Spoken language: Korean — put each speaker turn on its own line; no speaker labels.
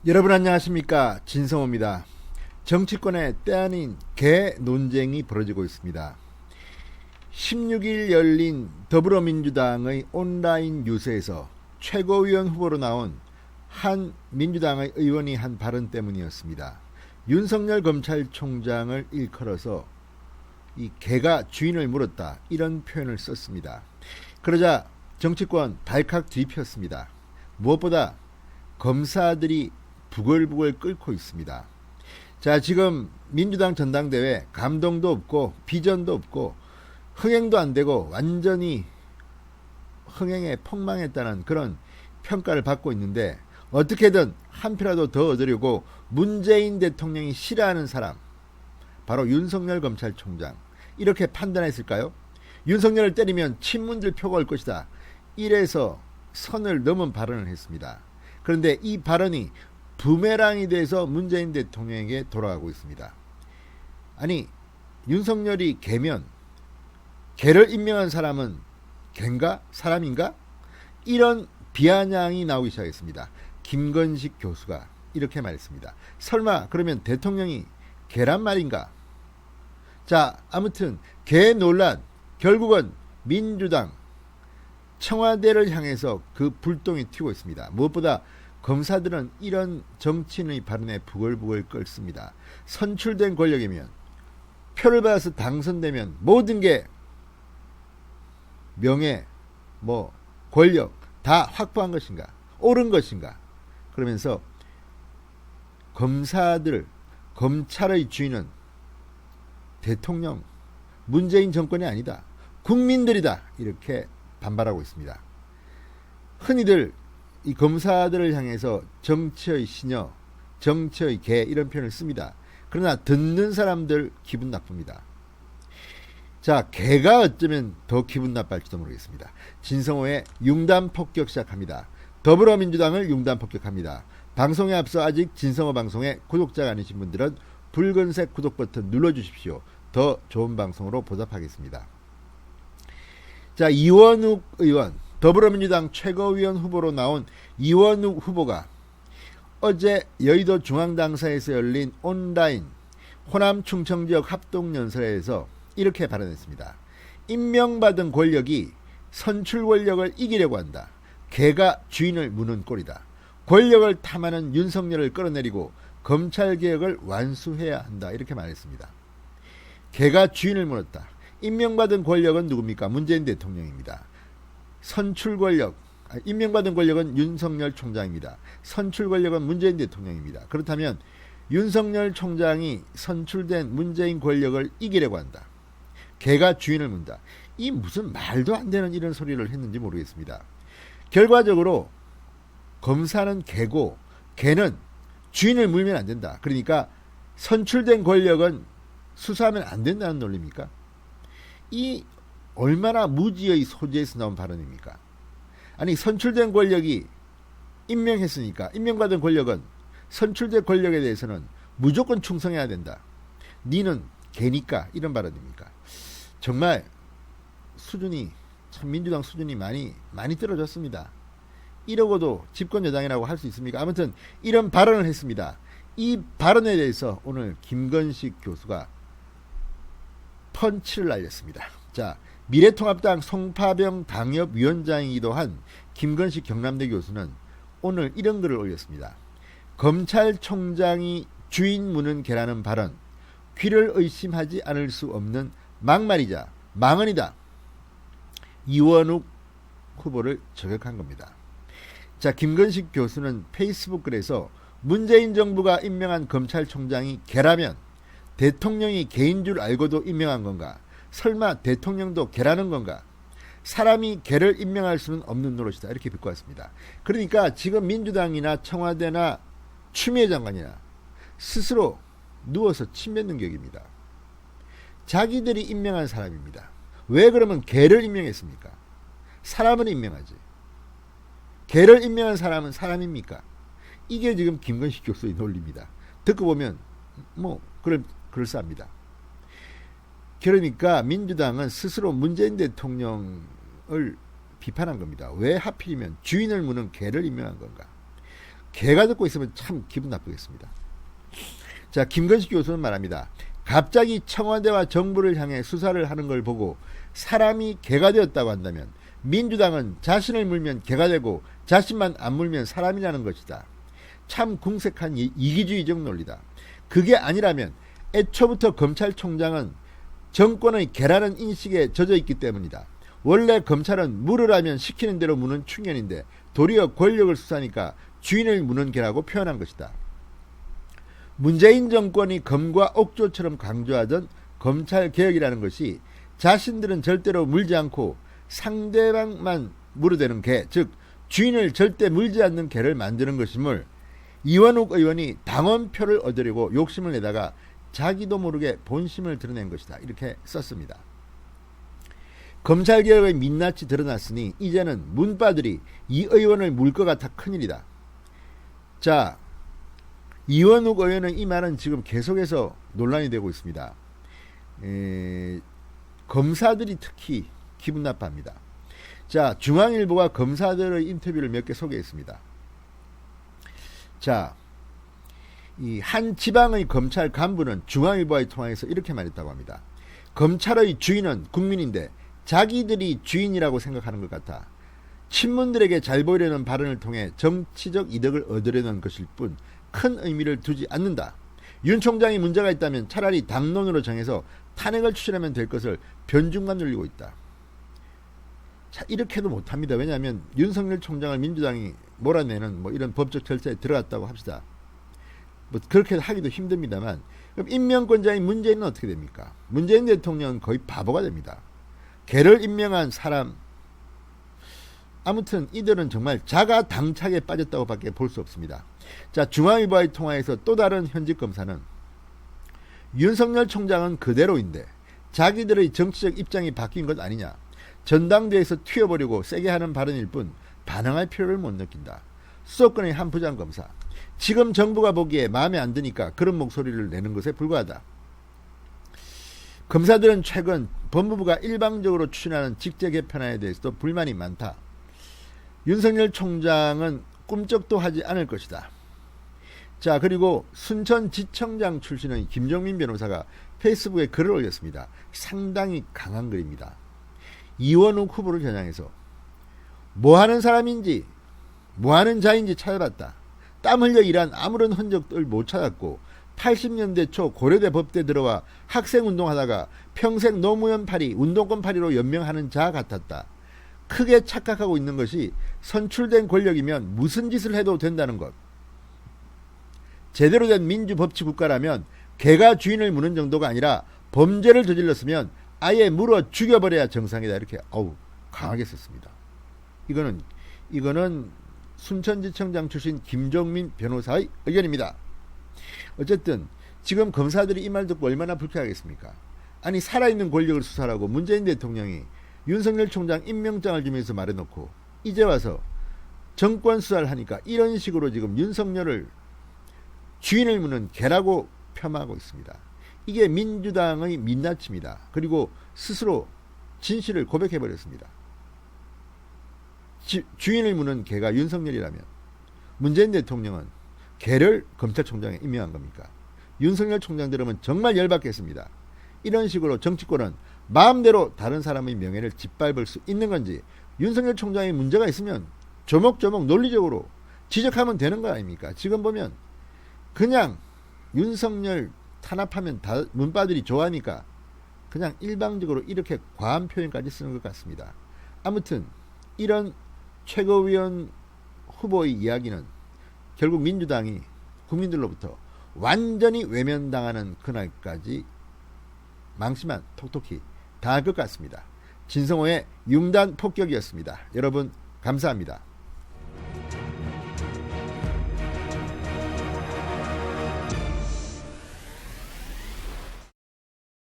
여러분 안녕하십니까, 진성호입니다. 정치권의 때 아닌 개 논쟁이 벌어지고 있습니다. 16일 열린 더불어민주당의 온라인 유세에서 최고위원 후보로 나온 한 민주당의 의원이 한 발언 때문이었습니다. 윤석열 검찰총장을 일컬어서 이 개가 주인을 물었다, 이런 표현을 썼습니다. 그러자 정치권 발칵 뒤집혔습니다. 무엇보다 검사들이 부글부글 끓고 있습니다. 자, 지금 민주당 전당대회 감동도 없고 비전도 없고 흥행도 안 되고 완전히 흥행에 폭망했다는 그런 평가를 받고 있는데, 어떻게든 한 표라도 더 얻으려고 문재인 대통령이 싫어하는 사람, 바로 윤석열 검찰총장, 이렇게 판단했을까요? 윤석열을 때리면 친문들 표가 올 것이다, 이래서 선을 넘은 발언을 했습니다. 그런데 이 발언이 부메랑이 돼서 문재인 대통령에게 돌아가고 있습니다. 아니, 윤석열이 개면 개를 임명한 사람은 개인가? 사람인가? 이런 비아냥이 나오기 시작했습니다. 김건식 교수가 이렇게 말했습니다. 설마 그러면 대통령이 개란 말인가? 자, 아무튼 개 논란, 결국은 민주당 청와대를 향해서 그 불똥이 튀고 있습니다. 무엇보다 검사들은 이런 정치인의 발언에 부글부글 끓습니다. 선출된 권력이면, 표를 받아서 당선되면 모든 게 명예, 권력 다 확보한 것인가, 옳은 것인가, 그러면서 검사들, 검찰의 주인은 대통령, 문재인 정권이 아니다, 국민들이다, 이렇게 반발하고 있습니다. 흔히들 이 검사들을 향해서 정치의 시녀, 정치의 개, 이런 표현을 씁니다. 그러나 듣는 사람들 기분 나쁩니다. 자, 개가 어쩌면 더 기분 나빠할지도 모르겠습니다. 진성호의 융단 폭격 시작합니다. 더불어민주당을 융단 폭격합니다. 방송에 앞서 아직 진성호 방송에 구독자가 아니신 분들은 붉은색 구독 버튼 눌러주십시오. 더 좋은 방송으로 보답하겠습니다. 자, 이원욱 의원, 더불어민주당 최고위원 후보로 나온 이원욱 후보가 어제 여의도 중앙당사에서 열린 온라인 호남 충청지역 합동연설에서 이렇게 발언했습니다. 임명받은 권력이 선출 권력을 이기려고 한다. 개가 주인을 무는 꼴이다. 권력을 탐하는 윤석열을 끌어내리고 검찰개혁을 완수해야 한다, 이렇게 말했습니다. 개가 주인을 물었다. 임명받은 권력은 누굽니까? 문재인 대통령입니다. 선출 권력, 임명받은 권력은 윤석열 총장입니다. 선출 권력은 문재인 대통령입니다. 그렇다면 윤석열 총장이 선출된 문재인 권력을 이기려고 한다. 개가 주인을 문다. 이 무슨 말도 안 되는 이런 소리를 했는지 모르겠습니다. 결과적으로 검사는 개고 개는 주인을 물면 안 된다. 그러니까 선출된 권력은 수사하면 안 된다는 논리입니까? 이 얼마나 무지의 소재에서 나온 발언입니까? 아니, 선출된 권력이 임명했으니까 임명받은 권력은 선출된 권력에 대해서는 무조건 충성해야 된다. 니는 개니까, 이런 발언입니까? 정말 수준이, 참 민주당 수준이 많이 떨어졌습니다. 이러고도 집권 여당이라고 할 수 있습니까? 아무튼 이런 발언을 했습니다. 이 발언에 대해서 오늘 김건식 교수가 펀치를 날렸습니다. 자, 미래통합당 송파병 당협위원장이기도 한 김건식 경남대 교수는 오늘 이런 글을 올렸습니다. 검찰총장이 주인 무는 개라는 발언, 귀를 의심하지 않을 수 없는 막말이자 망언이다. 이원욱 후보를 저격한 겁니다. 자, 김건식 교수는 페이스북 글에서 문재인 정부가 임명한 검찰총장이 개라면 대통령이 개인 줄 알고도 임명한 건가? 설마 대통령도 개라는 건가? 사람이 개를 임명할 수는 없는 노릇이다, 이렇게 비꼬았습니다. 그러니까 지금 민주당이나 청와대나 추미애 장관이나 스스로 누워서 침 뱉는 격입니다. 자기들이 임명한 사람입니다. 왜 그러면 개를 임명했습니까? 사람을 임명하지. 개를 임명한 사람은 사람입니까? 이게 지금 김건식 교수의 논리입니다. 듣고 보면 그럴싸합니다. 그러니까 민주당은 스스로 문재인 대통령을 비판한 겁니다. 왜 하필이면 주인을 무는 개를 임명한 건가? 개가 듣고 있으면 참 기분 나쁘겠습니다. 자, 김건식 교수는 말합니다. 갑자기 청와대와 정부를 향해 수사를 하는 걸 보고 사람이 개가 되었다고 한다면 민주당은 자신을 물면 개가 되고 자신만 안 물면 사람이라는 것이다. 참 궁색한 이기주의적 논리다. 그게 아니라면 애초부터 검찰총장은 정권의 개라는 인식에 젖어 있기 때문이다. 원래 검찰은 물으라면 시키는 대로 무는 충견인데 도리어 권력을 수사하니까 주인을 무는 개라고 표현한 것이다. 문재인 정권이 검과 옥조처럼 강조하던 검찰개혁이라는 것이 자신들은 절대로 물지 않고 상대방만 물어대는 개, 즉 주인을 절대 물지 않는 개를 만드는 것임을 이원욱 의원이 당원표를 얻으려고 욕심을 내다가 자기도 모르게 본심을 드러낸 것이다. 이렇게 썼습니다. 검찰개혁의 민낯이 드러났으니 이제는 문바들이 이 의원을 물 것 같아 큰일이다. 자, 이원욱 의원의 이 말은 지금 계속해서 논란이 되고 있습니다. 검사들이 특히 기분 나빠합니다. 자, 중앙일보가 검사들의 인터뷰를 몇 개 소개했습니다. 자, 이 한 지방의 검찰 간부는 중앙일보와의 통화에서 이렇게 말했다고 합니다. 검찰의 주인은 국민인데 자기들이 주인이라고 생각하는 것 같아 친문들에게 잘 보이려는 발언을 통해 정치적 이득을 얻으려는 것일 뿐 큰 의미를 두지 않는다. 윤 총장이 문제가 있다면 차라리 당론으로 정해서 탄핵을 추진하면 될 것을 변중간 늘리고 있다. 자, 이렇게도 못합니다. 왜냐하면 윤석열 총장을 민주당이 몰아내는 뭐 이런 법적 절차에 들어갔다고 합시다. 뭐 그렇게 하기도 힘듭니다만, 그럼 임명권자인 문재인은 어떻게 됩니까? 문재인 대통령은 거의 바보가 됩니다. 걔를 임명한 사람, 아무튼 이들은 정말 자가 당착에 빠졌다고 밖에 볼 수 없습니다. 자, 중앙일보와의 통화에서 또 다른 현직 검사는 윤석열 총장은 그대로인데 자기들의 정치적 입장이 바뀐 것 아니냐. 전당대회에서 튀어버리고 세게 하는 발언일 뿐 반항할 필요를 못 느낀다. 수도권의 한 부장검사. 지금 정부가 보기에 마음에 안 드니까 그런 목소리를 내는 것에 불과하다. 검사들은 최근 법무부가 일방적으로 추진하는 직제 개편안에 대해서도 불만이 많다. 윤석열 총장은 꿈쩍도 하지 않을 것이다. 자, 그리고 순천지청장 출신의 김종민 변호사가 페이스북에 글을 올렸습니다. 상당히 강한 글입니다. 이원욱 후보를 겨냥해서 뭐하는 사람인지 뭐하는 자인지 찾아봤다. 땀 흘려 일한 아무런 흔적을 못 찾았고 80년대 초 고려대 법대 들어와 학생운동하다가 평생 노무현 파리, 운동권 파리로 연명하는 자 같았다. 크게 착각하고 있는 것이 선출된 권력이면 무슨 짓을 해도 된다는 것. 제대로 된 민주법치 국가라면 개가 주인을 무는 정도가 아니라 범죄를 저질렀으면 아예 물어 죽여버려야 정상이다. 이렇게 강하게 썼습니다. 이거는 순천지청장 출신 김종민 변호사의 의견입니다. 어쨌든 지금 검사들이 이 말 듣고 얼마나 불쾌하겠습니까? 아니, 살아있는 권력을 수사하라고 문재인 대통령이 윤석열 총장 임명장을 주면서 말해놓고 이제 와서 정권 수사를 하니까 이런 식으로 지금 윤석열을 주인을 무는 개라고 폄하하고 있습니다. 이게 민주당의 민낯입니다. 그리고 스스로 진실을 고백해버렸습니다. 주인을 무는 개가 윤석열이라면 문재인 대통령은 개를 검찰총장에 임명한 겁니까? 윤석열 총장 들으면 정말 열받겠습니다. 이런 식으로 정치권은 마음대로 다른 사람의 명예를 짓밟을 수 있는 건지, 윤석열 총장이 문제가 있으면 조목조목 논리적으로 지적하면 되는 거 아닙니까? 지금 보면 그냥 윤석열 탄압하면 다 문바들이 좋아하니까 그냥 일방적으로 이렇게 과한 표현까지 쓰는 것 같습니다. 아무튼 이런 최고위원 후보의 이야기는 결국 민주당이 국민들로부터 완전히 외면당하는 그날까지 망치만 톡톡히 당할 것 같습니다. 진성호의 융단 폭격이었습니다. 여러분 감사합니다.